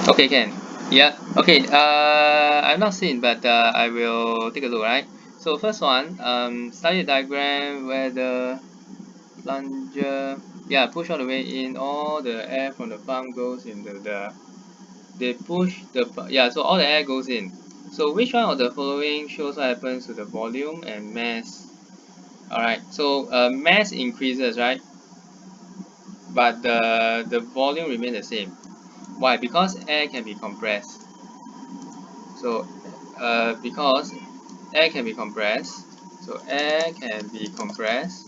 Okay, can. Yeah. Okay. I've not seen, but I will take a look. Right. So first one, study a diagram where the plunger, yeah, push all the way in. All the air from the pump goes into the. They push the yeah. So all the air goes in. So which one of the following shows what happens to the volume and mass? All right. So mass increases, right? But the volume remains the same. Why? Because air can be compressed. So because air can be compressed, so air can be compressed,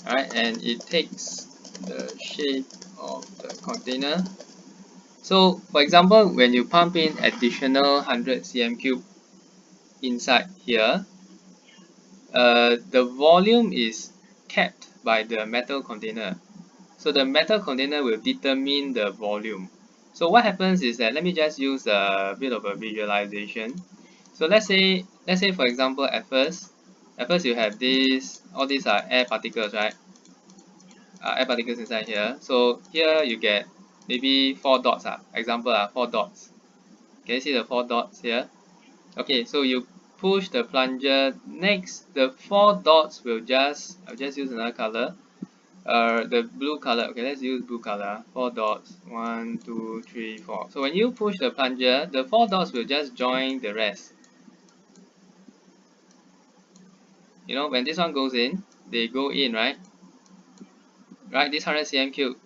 right, and it takes the shape of the container. So for example, when you pump in additional 100 cm cube inside here, the volume is kept by the metal container. So the metal container will determine the volume. So what happens is that, let me just use a bit of a visualization. So let's say for example, at first you have this, all these are air particles, right? Air particles inside here. So here you get maybe 4 dots. Example, 4 dots. Can you see the 4 dots here? Okay, so you push the plunger. Next, the 4 dots will I'll just use another color. The blue color. Okay, let's use blue color. 4 dots. 1, 2, 3, 4. So when you push the plunger, the 4 dots will just join the rest. You know, when this one goes in, they go in, right? Right, this 100 cm cube,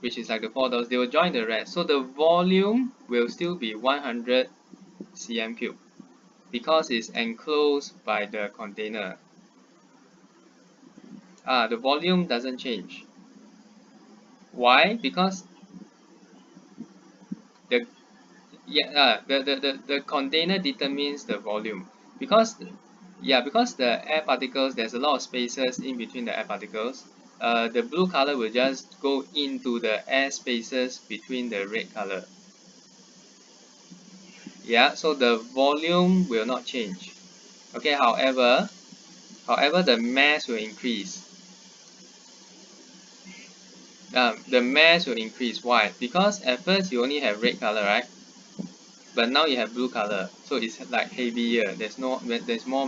which is like the 4 dots, they will join the rest. So the volume will still be 100 cm cube because it's enclosed by the container. The volume doesn't change. Why? Because the the container determines the volume. Because because the air particles, there's a lot of spaces in between the air particles. The blue color will just go into the air spaces between the red color. Yeah, so the volume will not change. Okay, however the mass will increase. The mass will increase. Why? Because at first you only have red color, right? But now you have blue color, so it's like heavier. There's more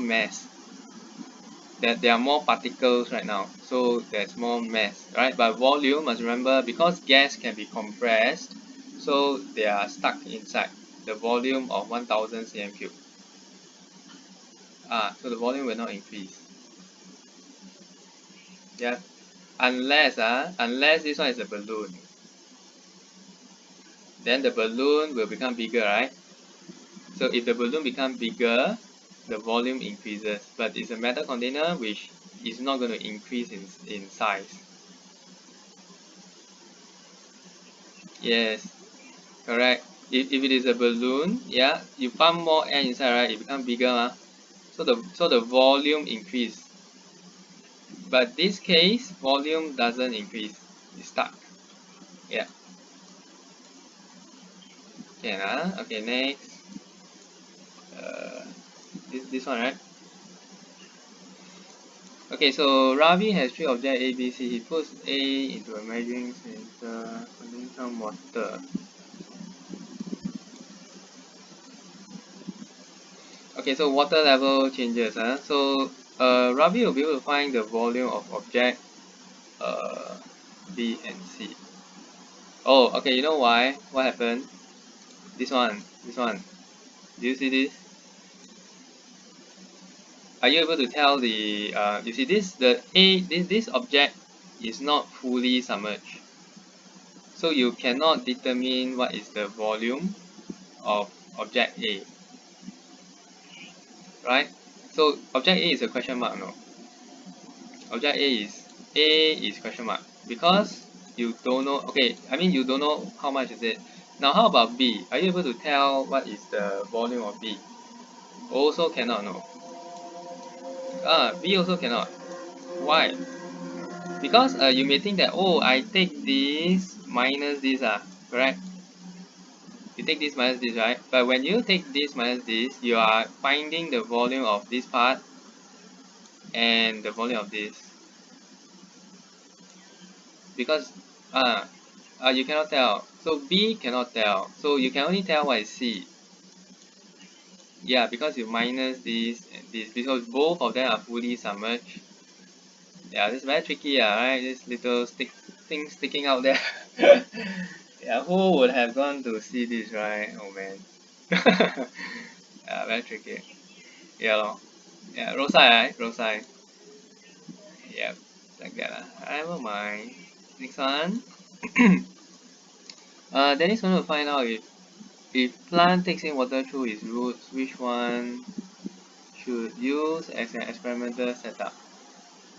mass. There are more particles right now, so there's more mass, right? But volume, must remember, because gas can be compressed, so they are stuck inside the volume of 1000 cm cube. So the volume will not increase. Yeah, unless this one is a balloon, then the balloon will become bigger, right? So if the balloon become bigger, the volume increases, but it's a metal container which is not going to increase in size. Yes, correct. If it is a balloon, yeah, you pump more air inside, right? It becomes bigger, so the volume increase. But this case, volume doesn't increase. It's stuck. Yeah. Okay, next. Uh, this one, right? Okay, so Ravi has 3 objects A, B, C. He puts A into a measuring center containing some water. Okay, so water level changes. So Ravi will be able to find the volume of object B and C. Oh, okay, you know why? What happened? This one. Do you see this? Are you able to tell the you see this object is not fully submerged, so you cannot determine what is the volume of object A, right? So object A is a question mark, no? Object A is question mark because you don't know. Okay, I mean you don't know how much is it. Now how about B? Are you able to tell what is the volume of B? Also cannot know. B also cannot. Why? Because you may think that, oh, I take this minus this, correct? You take this minus this, right? But when you take this minus this, you are finding the volume of this part and the volume of this. Because You cannot tell. So B cannot tell. So you can only tell what is C. Yeah, because you minus this and this, because both of them are fully submerged. Yeah, this is very tricky, right? This little thing sticking out there. Yeah, who would have gone to see this, right? Oh man. Yeah, very tricky. Yeah, lor. Yeah, rosyth, right? Rosyth. Yep, like that. Never mind. Next one. Dennis want to find out if plant takes in water through its roots, which one should use as an experimental setup?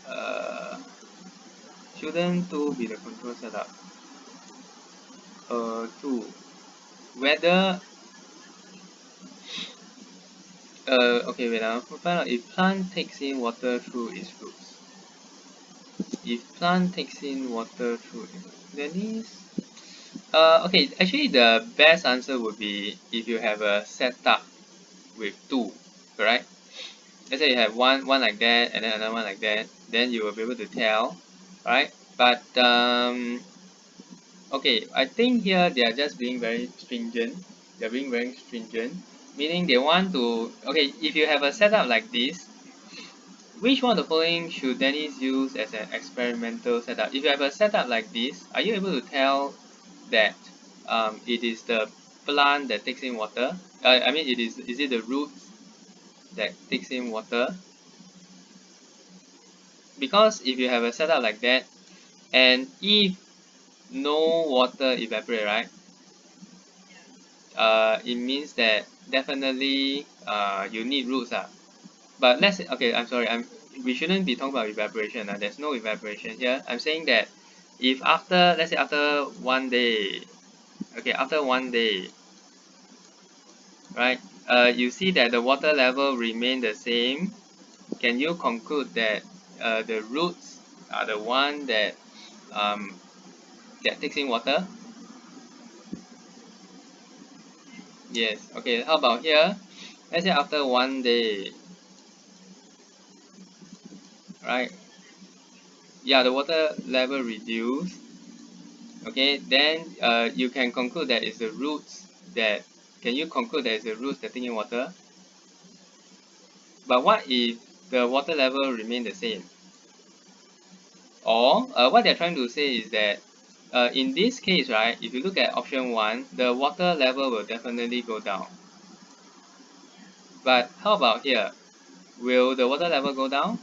Uh, shouldn't 2 be the control setup? 2. Whether okay, wait. We'll find out if plant takes in water through its roots. If plant takes in water through its roots, Dennis. Okay, actually the best answer would be if you have a setup with 2, correct? Let's say you have one like that and then another one like that, then you will be able to tell, right? But okay, I think here they are just being very stringent. They're being very stringent, meaning they want to, okay, if you have a setup like this, which one of the following should Dennis use as an experimental setup? If you have a setup like this, are you able to tell that it is the plant that takes in water? I mean, is it the roots that takes in water? Because if you have a setup like that, and if no water evaporate, right? It means that definitely you need roots. But let's say, okay, I'm sorry, we shouldn't be talking about evaporation. There's no evaporation here. I'm saying that if after, let's say after 1 day, okay, after 1 day, right, you see that the water level remain the same, can you conclude that the roots are the one um, that takes in water? Yes. Okay, how about here? Let's say after 1 day, right? Yeah, the water level reduced. Okay, then you can conclude that it's the roots that, can you conclude that it's the roots that take in water? But what if the water level remain the same? Or what they're trying to say is that in this case, right, if you look at option 1, the water level will definitely go down. But how about here? Will the water level go down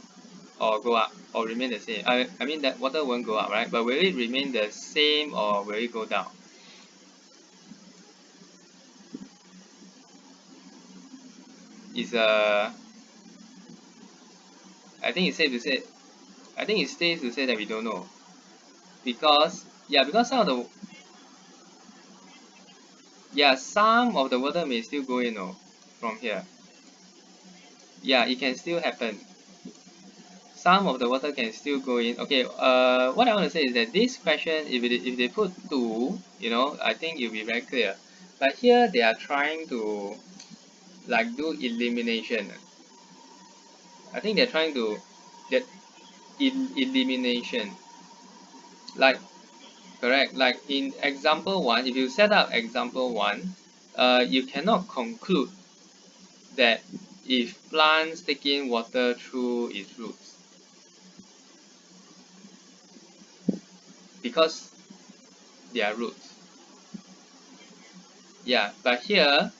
or go up or remain the same? I mean that water won't go up, right? But will it remain the same or will it go down? Is I think it's safe to say. I think it's safe to say that we don't know, because yeah, because some of the water may still go in, from here. Yeah, it can still happen. Some of the water can still go in. Okay, what I want to say is that this question, if they put 2, I think it'll be very clear. But here they are trying to like do elimination. I think they're trying to get elimination. Like, correct. Like in example 1, if you set up example 1, you cannot conclude that if plants take in water through its roots, because they are roots. Yeah, but here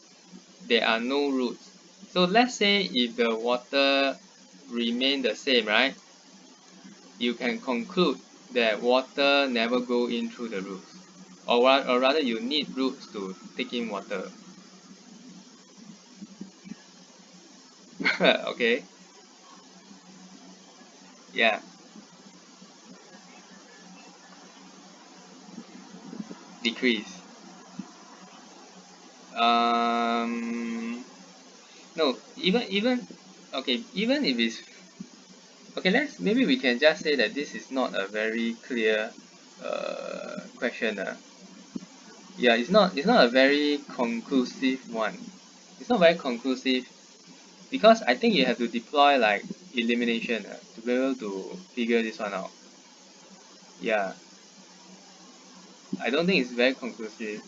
there are no roots. So let's say if the water remain the same, right? You can conclude that water never go in through the roots, or rather you need roots to take in water. Okay. Yeah. Decrease. No, even okay, even if it's okay, maybe we can just say that this is not a very clear question. Yeah, it's not a very conclusive one. It's not very conclusive because I think you have to deploy like elimination to be able to figure this one out. Yeah. I don't think it's very conclusive.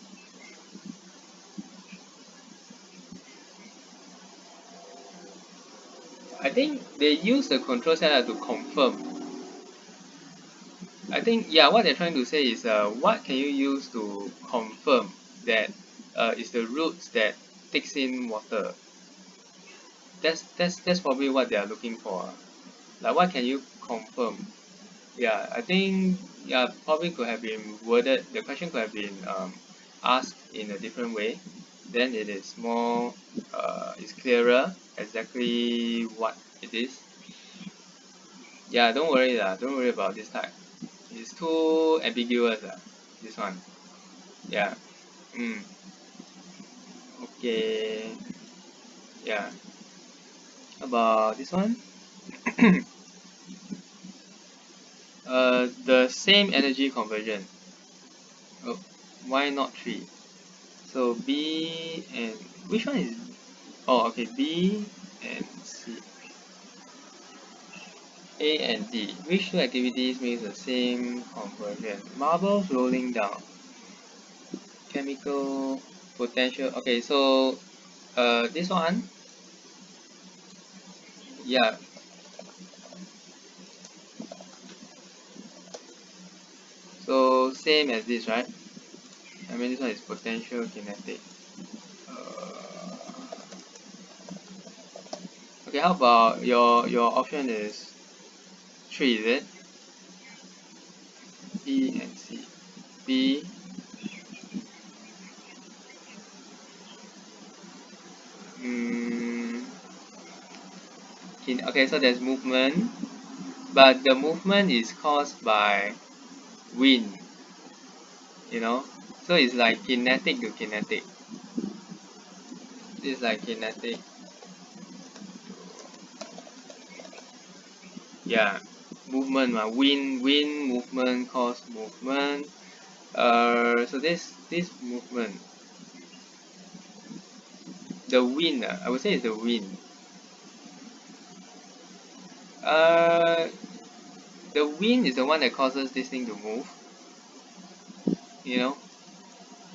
I think they use the control setup to confirm. I think, yeah, what they're trying to say is what can you use to confirm that it's the roots that takes in water. That's probably what they are looking for. Like what can you confirm? Yeah, I think, yeah, probably could have been worded. The question could have been asked in a different way. Then it is more, it's clearer exactly what it is. Yeah, don't worry lah. Don't worry about this type. It's too ambiguous lah. This one. Yeah. Mm. Okay. Yeah. How about this one? The same energy conversion. Oh, why not 3? So B and which one is? Oh, okay. B and C. A and D. Which two activities makes the same conversion? Marbles rolling down. Chemical potential. Okay, so this one, yeah. So same as this, right? I mean, this one is potential kinetic. Okay, how about your option is 3, is it? B and C. B. Mm, okay, so there's movement, but the movement is caused by wind, you know? So it's like kinetic to kinetic. This is like kinetic. Yeah, movement, wind movement cause movement. So this movement, the wind, I would say it's the wind. Uh, the wind is the one that causes this thing to move. You know,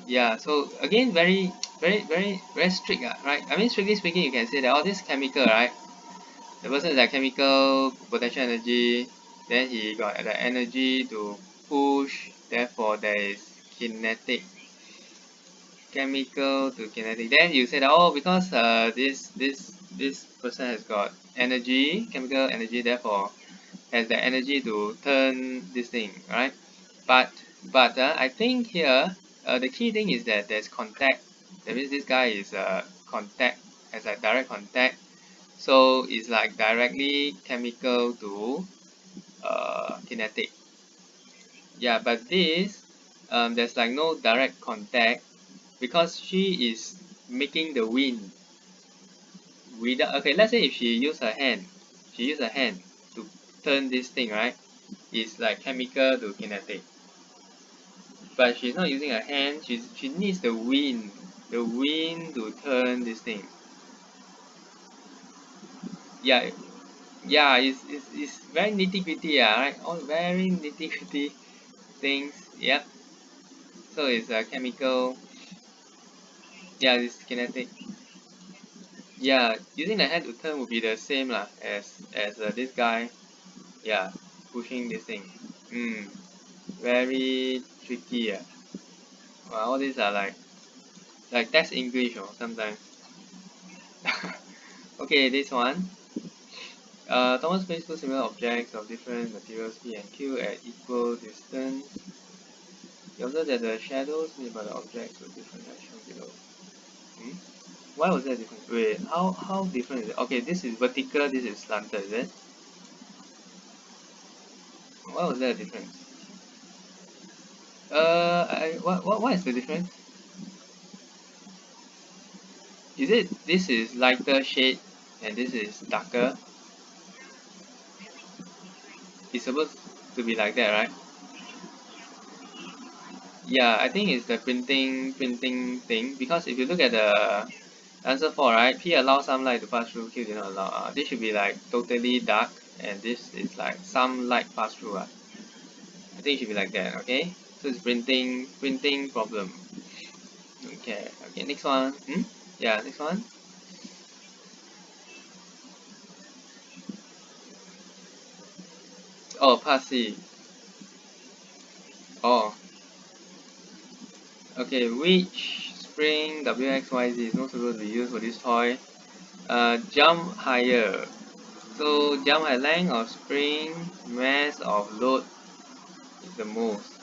yeah. So again, very strict, right? I mean, strictly speaking, you can say that this chemical, right? The person is like chemical potential energy. Then he got the energy to push. Therefore, there is kinetic, chemical to kinetic. Then you say that because this person has got energy, chemical energy. Therefore, has the energy to turn this thing, right? But I think here the key thing is that there's contact. That means this guy is contact, has a direct contact. So it's like directly chemical to kinetic. Yeah, but this there's like no direct contact because she is making the wind without. Okay, let's say if she use her hand to turn this thing, right? It's like chemical to kinetic. But she's not using her hand. She needs the wind to turn this thing. Yeah, yeah. It's very nitty gritty, right? All very nitty gritty things. Yep. So it's a chemical. Yeah, it's kinetic. Yeah, using the hand to turn would be the same lah as this guy. Yeah, pushing this thing. Very tricky. Well, all these are like text English or sometimes. Okay, this one. Thomas placed two similar objects of different materials P and Q at equal distance. He observed that the shadows made by the objects were different as shown below. Hmm? Why was there a difference? Wait, how different is it? Okay, this is vertical, this is slanted, is it? Why was there a difference? What is the difference? Is it this is lighter shade and this is darker? It's supposed to be like that, right? Yeah, I think it's the printing thing because if you look at the answer 4, right? P allows some light to pass through, Q did not allow. This should be like totally dark and this is like some light pass through. I think it should be like that, okay? So it's printing problem. Okay, next one. Yeah, next one. Oh, psle. Oh, okay. Which spring WXYZ is not supposed to be used for this toy? Jump higher. So jump high, length of spring, mass of load is the most.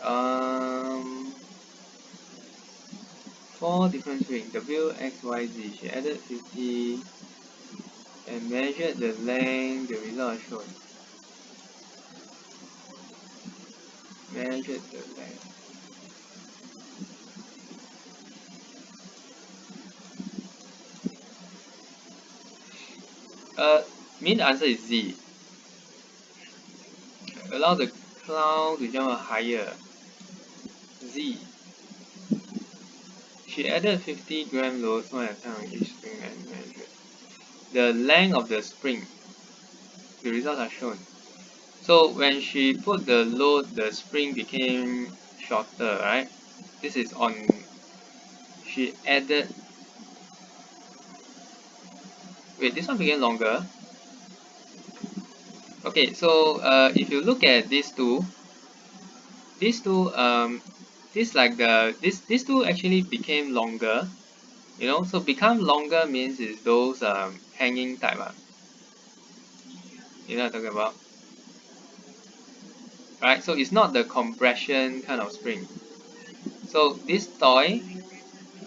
Um, 4 different springs, W, X, Y, Z. She added 50 and measured the length. The result is shown. Measured the length. Mean the answer is Z. Allow the cloud to jump higher. Z. She added 50-gram load one at a time on each spring and measured the length of the spring. The results are shown. So when she put the load, the spring became shorter, right? This is on. She added. Wait, this one became longer. Okay, so if you look at these two, these two these two actually became longer. So become longer means is those hanging type. You know what I'm talking about? Right? So it's not the compression kind of spring. So this toy,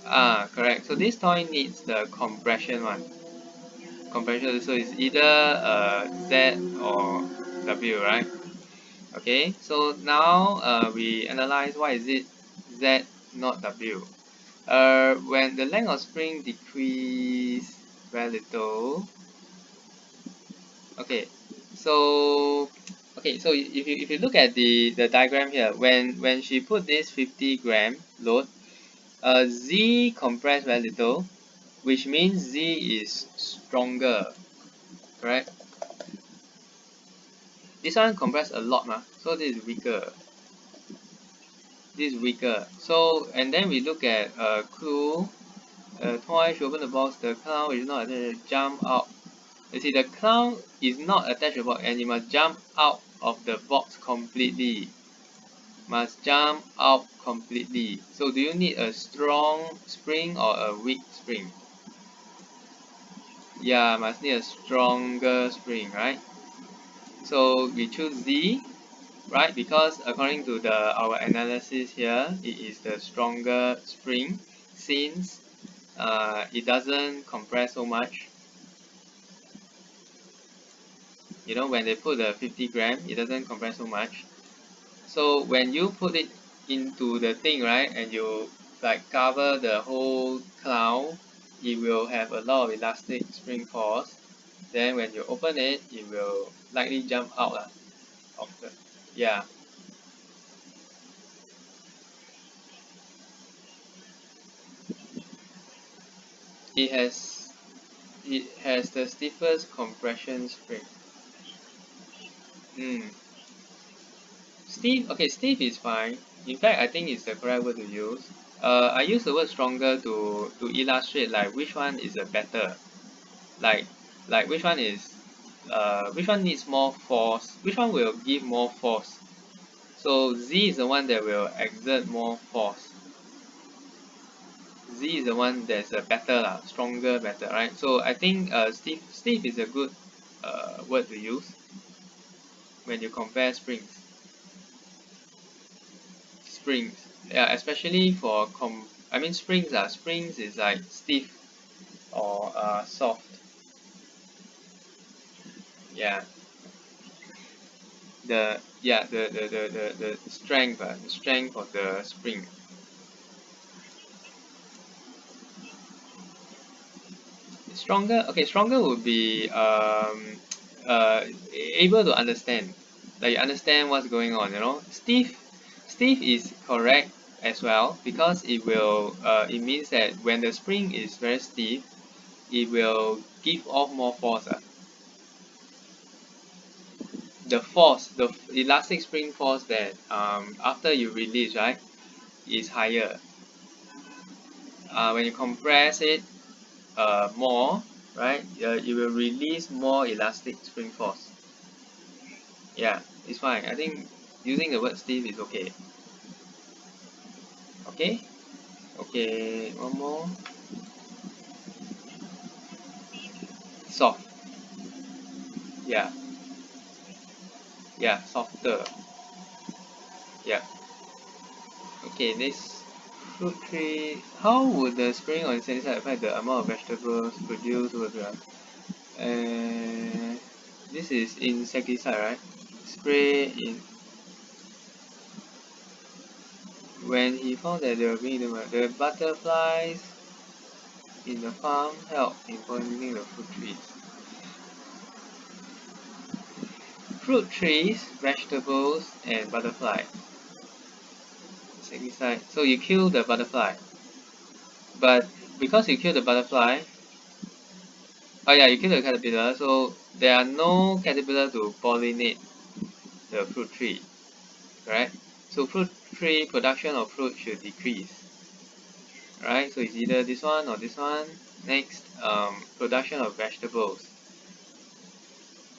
correct. So this toy needs the compression one. Compression, so it's either Z or W, right? Okay, so now we analyze why is it Z not W. When the length of spring decrease very little. Okay, so if you look at the diagram here, when she put this 50-gram load, Z compressed very little, which means Z is stronger, correct? This one compressed a lot, so this is weaker. This is weaker. So and then we look at clue. Twice you open the box, the clown is not attached, jump out. You see, the clown is not attached to the box and it must jump out of the box completely. Must jump out completely. So do you need a strong spring or a weak spring? Yeah, must need a stronger spring, right? So we choose Z, right? Because according to our analysis here, it is the stronger spring since it doesn't compress so much. When they put the 50-gram, it doesn't compress so much. So when you put it into the thing, right, and you like cover the whole cloud, it will have a lot of elastic spring force. Then when you open it, it will likely jump out of the, yeah. It has the stiffest compression spring. Stiff is fine. In fact, I think it's the correct word to use. I use the word stronger to illustrate like which one is a better. Like which one is which one needs more force, which one will give more force. So Z is the one that will exert more force. Z is the one that's better stronger, better, right? So I think stiff is a good word to use when you compare springs, yeah, especially for springs is like stiff or soft. Yeah, the strength of the spring. Stronger would be able to understand, like you understand what's going on. Stiff is correct as well because it means that when the spring is very stiff, it will give off more force. the force, the elastic spring force that after you release, right, is higher. When you compress it more, right, you will release more elastic spring force. Yeah, it's fine. I think using the word stiff is okay. Okay. Okay, one more. Soft. Yeah. Yeah, softer. Yeah. Okay, next, fruit tree. How would the spraying on insecticide affect the amount of vegetables produced over the this is insecticide, right? Spray in when he found that they were being the butterflies in the farm helped in pollinating the fruit trees. Fruit trees, vegetables, and butterfly. Insecticide. So you kill the butterfly, but because you kill the butterfly, oh yeah, you kill the caterpillar, so there are no caterpillar to pollinate the fruit tree, correct? So fruit tree production of fruit should decrease, right? So it's either this one or this one. Next, production of vegetables.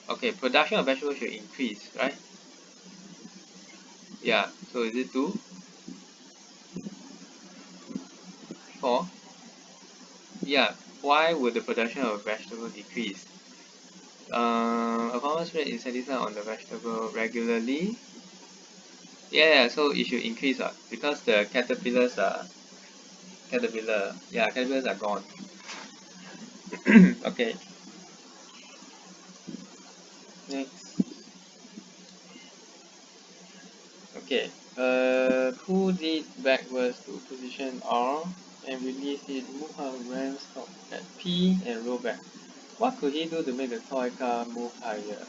Okay, production of vegetables should increase, right? Yeah, so is it 2, 4? Yeah, why would the production of vegetable decrease? A farmer spray insecticide on the vegetable regularly. Yeah, so it should increase because the caterpillars are caterpillars are gone. Okay, next. Okay, pull it backwards to position R and release it. Move her ram stop at P and roll back. What could he do to make the toy car move higher?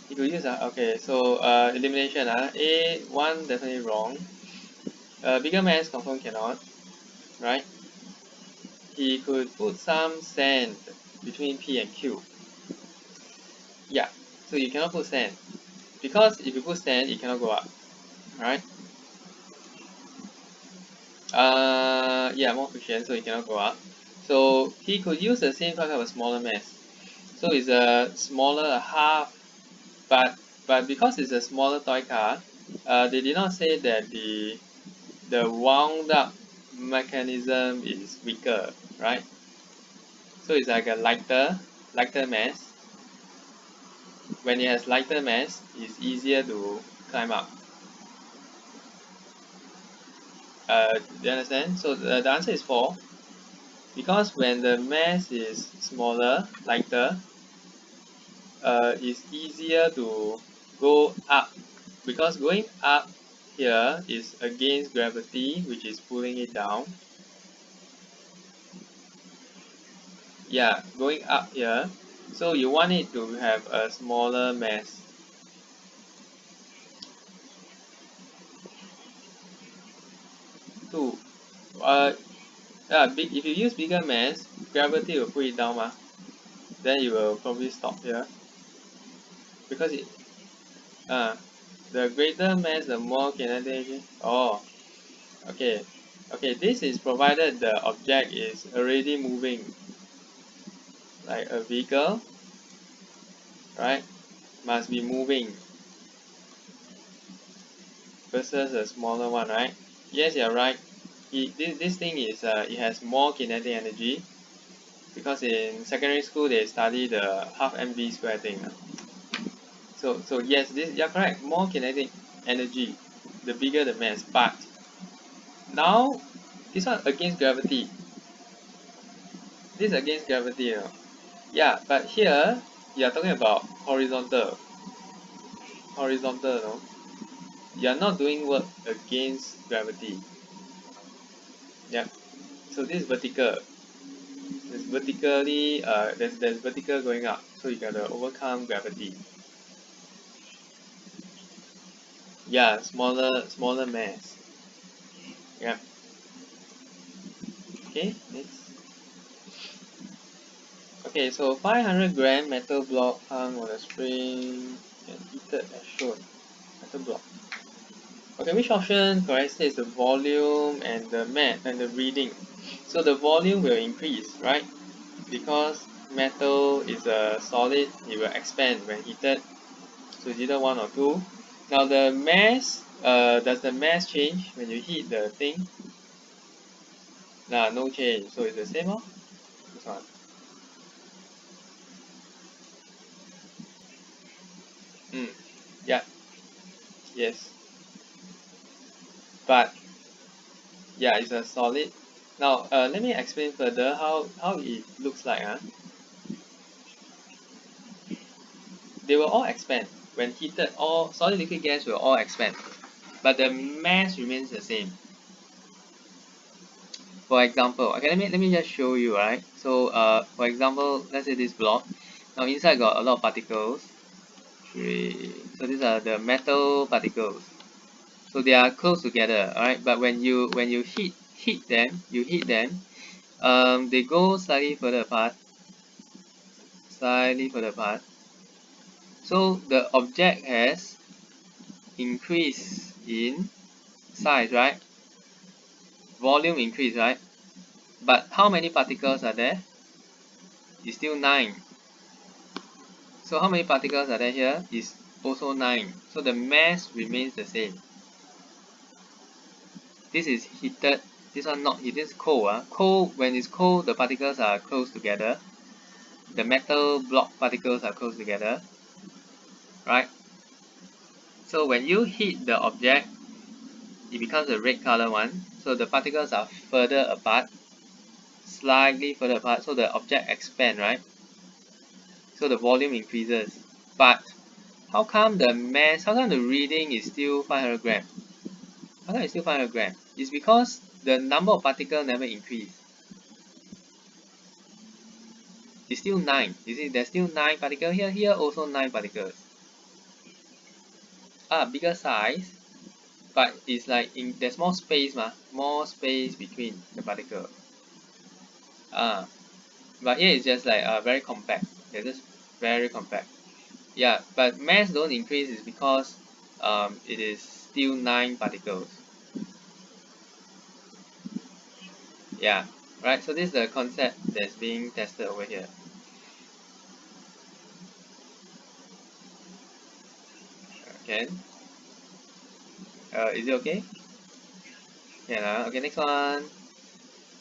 He could use okay, so elimination A, 1 definitely wrong. Bigger mass confirm cannot, right? He could put some sand between P and Q. Yeah, so you cannot put sand because if you put sand, it cannot go up, right? Yeah, more friction, so it cannot go up. So he could use the same kind of a smaller mass. So it's a smaller half, but because it's a smaller toy car, they did not say that the wound up mechanism is weaker, right? So it's like a lighter mass. When it has lighter mass, it's easier to climb up. Do you understand? So the answer is 4. Because when the mass is smaller, lighter, it's easier to go up. Because going up here is against gravity, which is pulling it down. Yeah, going up here. So you want it to have a smaller mass. Two. If you use bigger mass, gravity will pull it down, then you will probably stop here. Because the greater mass, the more kinetic energy. Oh, okay. Okay, this is provided the object is already moving, like a vehicle, right? Must be moving versus a smaller one, right? Yes, you're right. This thing is it has more kinetic energy because in secondary school they study the half mv square thing. So yes, you're correct. More kinetic energy, the bigger the mass. But now this one against gravity. This is against gravity, Yeah, but here you are talking about horizontal. Horizontal, You are not doing work against gravity. Yeah. So this is vertical. There's vertically there's vertical going up. So you gotta overcome gravity. Yeah, smaller mass. Yeah. Okay, next. Okay, so 500-gram metal block hung on a spring and heated as shown. Metal block. Okay, which option correct states the volume and the mass and the reading? So the volume will increase, right? Because metal is a solid, it will expand when heated. So it's either 1 or 2. Now the mass, does the mass change when you heat the thing? Nah, no change. So it's the same, oh? This one. Yeah, yes. But yeah, it's a solid. Now, let me explain further how it looks like. They will all expand. When heated, all solid liquid gas will all expand. But the mass remains the same. For example, okay, let me just show you, right? So, for example, let's say this block. Now, inside got a lot of particles. So these are the metal particles. So they are close together, alright. But when you heat them, they go slightly further apart. So the object has increased in size, right? Volume increase, right? But how many particles are there? It's still 9. So how many particles are there here? Is also 9. So the mass remains the same. This is heated. This one not heated. This is cold. Cold. When it's cold, the particles are close together. The metal block particles are close together, right? So when you heat the object, it becomes a red color one. So the particles are further apart, slightly further apart. So the object expands, right? So the volume increases. But how come the reading is still 500 gram? How come it's still 500 gram? It's because the number of particles never increased. It's still 9. You see, there's still 9 particles here. Here also 9 particles. Bigger size, but it's like there's more space, more space between the particle. But here it's just like very compact. They're just very compact. Yeah, but mass don't increase is because it is still 9 particles. Yeah, right. So this is the concept that's being tested over here. Okay. Is it okay? Yeah. Okay. Next one.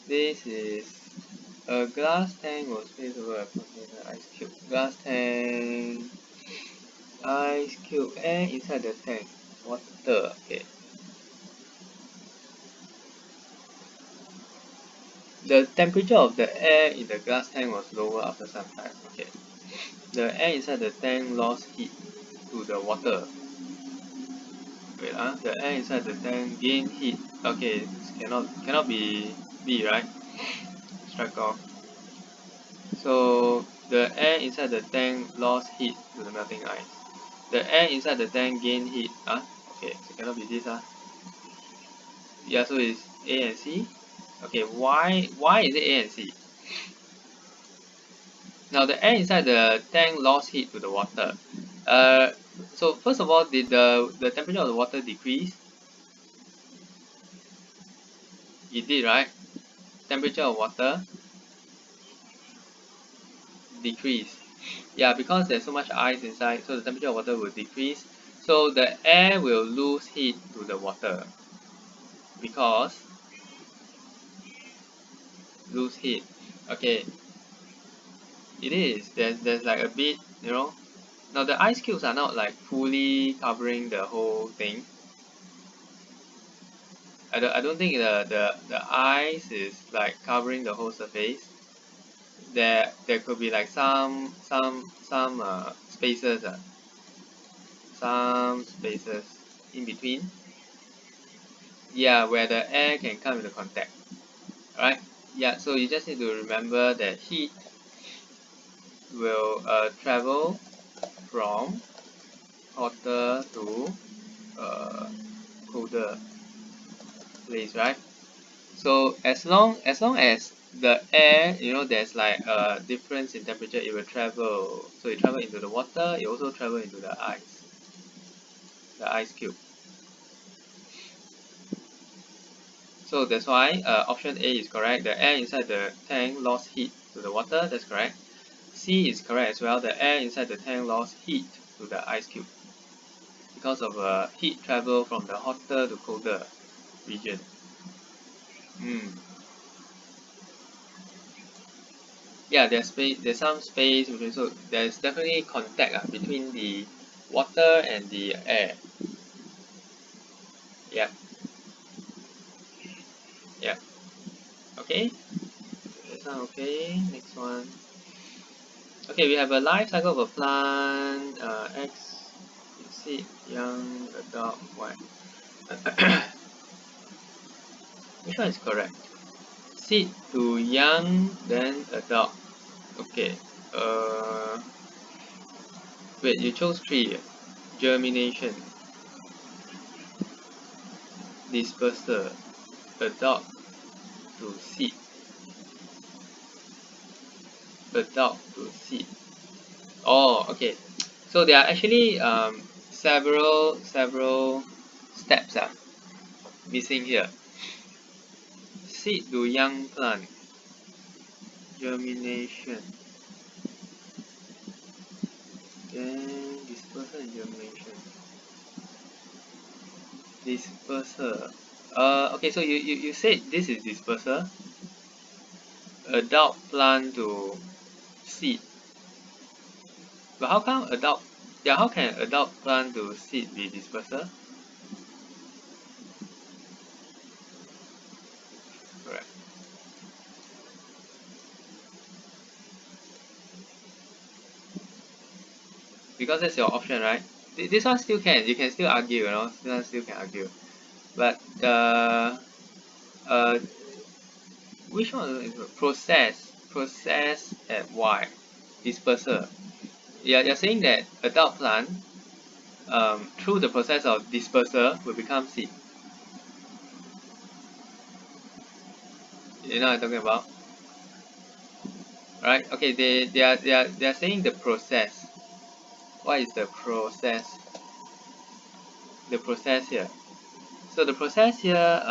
This is a glass tank was placed over a container ice cube. Glass tank, ice cube, air inside the tank, water. Okay. The temperature of the air in the glass tank was lower after some time. Okay. The air inside the tank lost heat to the water. Wait, the air inside the tank gained heat. Okay, this cannot be B, right? Strike off. So the air inside the tank lost heat to the melting ice. The air inside the tank gained heat. Okay, so cannot be this. Yeah, so it's A and C. Okay, why is it A and C? Now the air inside the tank lost heat to the water. So first of all, did the temperature of the water decrease? It did, right? Temperature of water decrease. Yeah, because there's so much ice inside, so the temperature of water will decrease. So the air will lose heat to the water because lose heat. Okay, it is. There's like a bit, Now the ice cubes are not like fully covering the whole thing. I don't think the ice is like covering the whole surface. There could be like some spaces, some spaces in between. Yeah, where the air can come into contact. Alright. Yeah. So you just need to remember that heat will travel from hotter to colder place, right? So as long as the air, there's like a difference in temperature, it will travel. So it travel into the water, it also travel into the ice cube. So that's why option A is correct. The air inside the tank lost heat to the water. That's correct. C is correct as well. The air inside the tank lost heat to the ice cube because of heat travel from the hotter to colder region. Yeah, there's some space between, so there's definitely contact between the water and the air. Yeah. Yeah. Okay. This one okay. Next one. Okay, we have a life cycle of a plant. X, seed, young, adult, Y. Which one is correct? Seed to young, then adult. Okay. Wait, you chose 3. Germination, dispersal, adult to seed, adult to seed. Oh, okay. So there are actually several steps missing here. Seed to young plant, germination, then dispersal and germination. Dispersal. Okay, so you said this is dispersal. Adult plant to seed. But how come adult? Yeah, how can adult plant to seed be dispersal? Correct. Because that's your option, right? This one still can. You can still argue, This one still can argue. But uh, which one is it? Process at Y. Dispersal. Yeah, you're saying that adult plant, through the process of dispersal, will become seed. You know what I'm talking about? Right? Okay, they are saying the process. What is the process? The process here. So the process here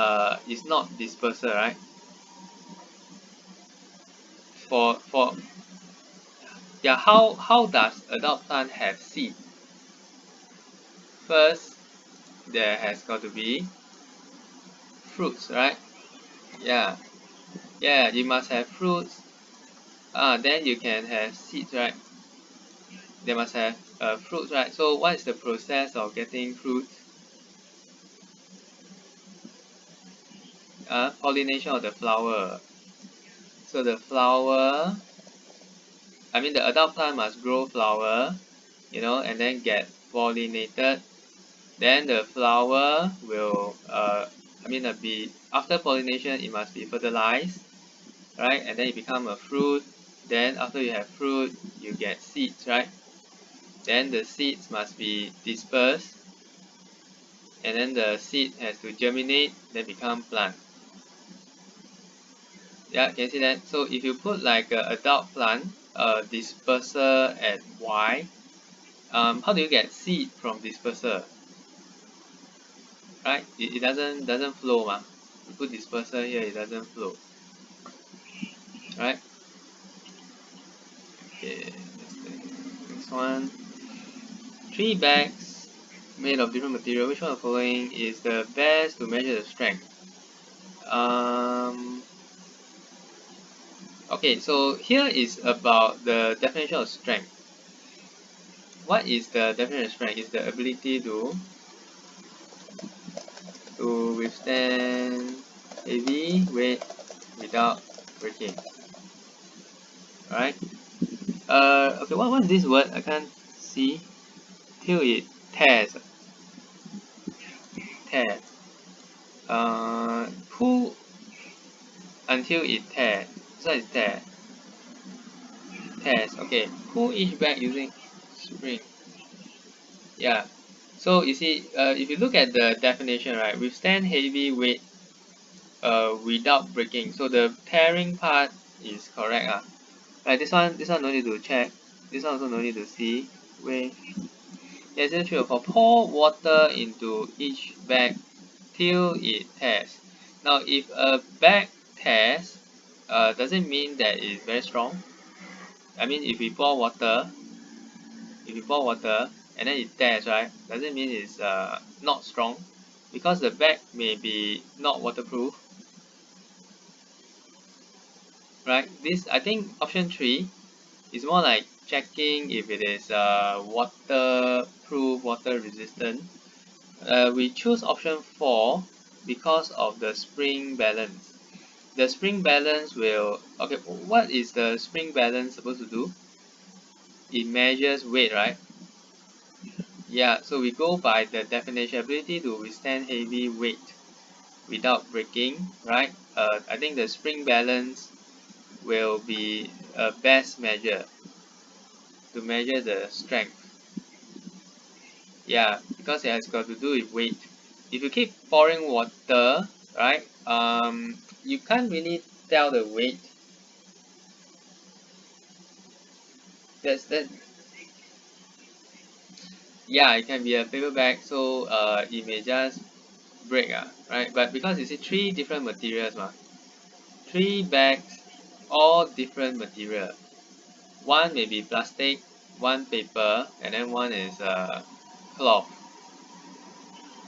is not dispersal, right? For yeah, how does adult plant have seed? First, there has got to be fruits, right? Yeah, yeah, you must have fruits. Then you can have seeds, right? They must have fruits, right? So what is the process of getting fruits? Pollination of the flower. So the flower, the adult plant must grow flower, and then get pollinated. Then the flower will, be after pollination, it must be fertilized, right? And then it become a fruit. Then after you have fruit, you get seeds, right? Then the seeds must be dispersed, and then the seed has to germinate, then become plant. Yeah, can you see that? So if you put like a adult plant, dispersal at Y, how do you get seed from dispersal? Right? It doesn't flow, You put dispersal here, it doesn't flow. Right? Okay, next one. 3 bags made of different material. Which one of the following is the best to measure the strength? Okay, so here is about the definition of strength. What is the definition of strength? Is the ability to withstand heavy weight without breaking. Alright. Okay, what is this word? I can't see. Till it tears. Tear. Pull until it tears. So it's tear. Tears. Okay. Pull each bag using spring. Yeah. So you see, if you look at the definition, right, withstand heavy weight without breaking. So the tearing part is correct. Right, this one no need to check. This one also no need to see. Wait. Yes, it's true. For pour water into each bag till it tears. Now, if a bag tears, does it mean that it's very strong? I mean, if we pour water and then it tears, right? Does it mean it's not strong? Because the bag may be not waterproof, right? This, I think, option 3 is more like checking if it is waterproof, water resistant. We choose option 4 because of the spring balance. The spring balance will, okay, what is the spring balance supposed to do? It measures weight, right? Yeah, so we go by the definition, ability to withstand heavy weight without breaking, right? I think the spring balance will be a best measure to measure the strength. Yeah, because it has got to do with weight. If you keep pouring water, right, you can't really tell the weight. That. Yeah, it can be a paper bag, so it may just break, right? But because you see 3 different materials, 3 bags, all different material. One may be plastic, one paper, and then one is cloth.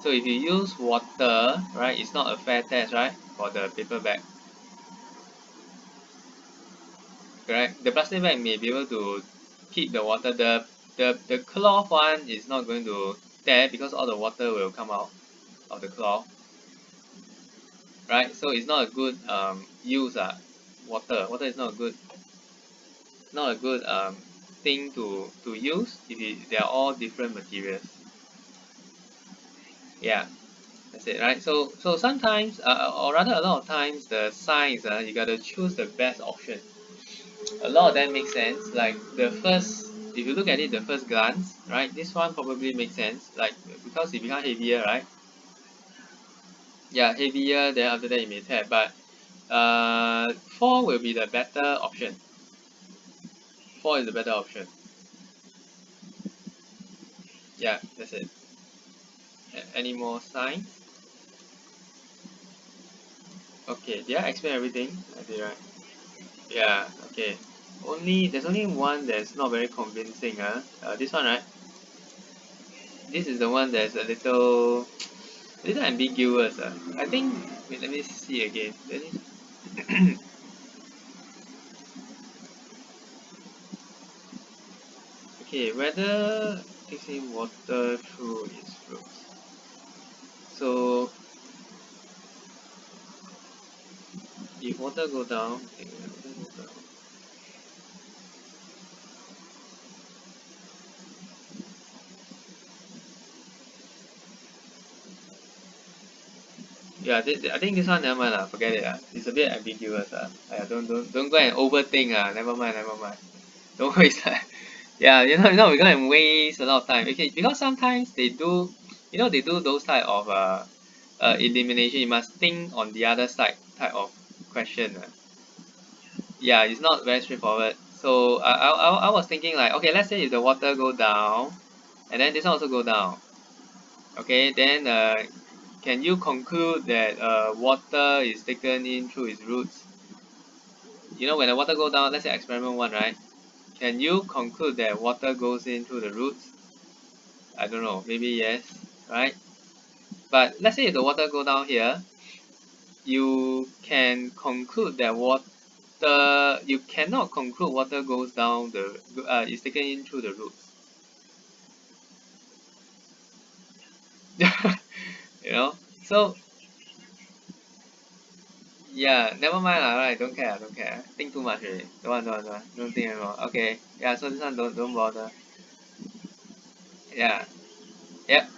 So if you use water, right, it's not a fair test, right, for the paper bag. Correct? The plastic bag may be able to keep the water. The cloth one is not going to tear because all the water will come out of the cloth. Right? So it's not a good use. Water is not a good thing to use if they are all different materials. Yeah, that's it, right? So sometimes, or rather a lot of times, the signs, you gotta choose the best option. A lot of them make sense. Like the first, if you look at it the first glance, right? This one probably makes sense. Like because it becomes heavier, right? Yeah, heavier. Then after that it may tear. But 4 will be the better option. 4 is the better option. Yeah, that's it. Any more signs? Okay, did I explain everything? I did, right? Yeah, okay. There's only one that's not very convincing. This one, right? This is the one that's a little ambiguous. I think, wait, let me see again. Okay, whether mixing water through its roots. So, if water go down, yeah, I think this one never mind lah. Forget it. It's a bit ambiguous. Don't go and overthink. Never mind. Don't waste time. Yeah, we're gonna waste a lot of time. Okay, because sometimes they do, they do those type of elimination. You must think on the other side type of question. Yeah, it's not very straightforward. So I was thinking like, okay, let's say if the water go down, and then this one also go down. Okay, then can you conclude that water is taken in through its roots? When the water go down, let's say experiment 1, right? Can you conclude that water goes in through the roots? I don't know, maybe yes, right? But let's say if the water go down here, you can conclude that you cannot conclude water goes down is taken in through the roots. So yeah, never mind lah, right? Don't care. Think too much already. Don't want. Don't think anymore. Okay. Yeah, so this one don't bother. Yeah. Yep.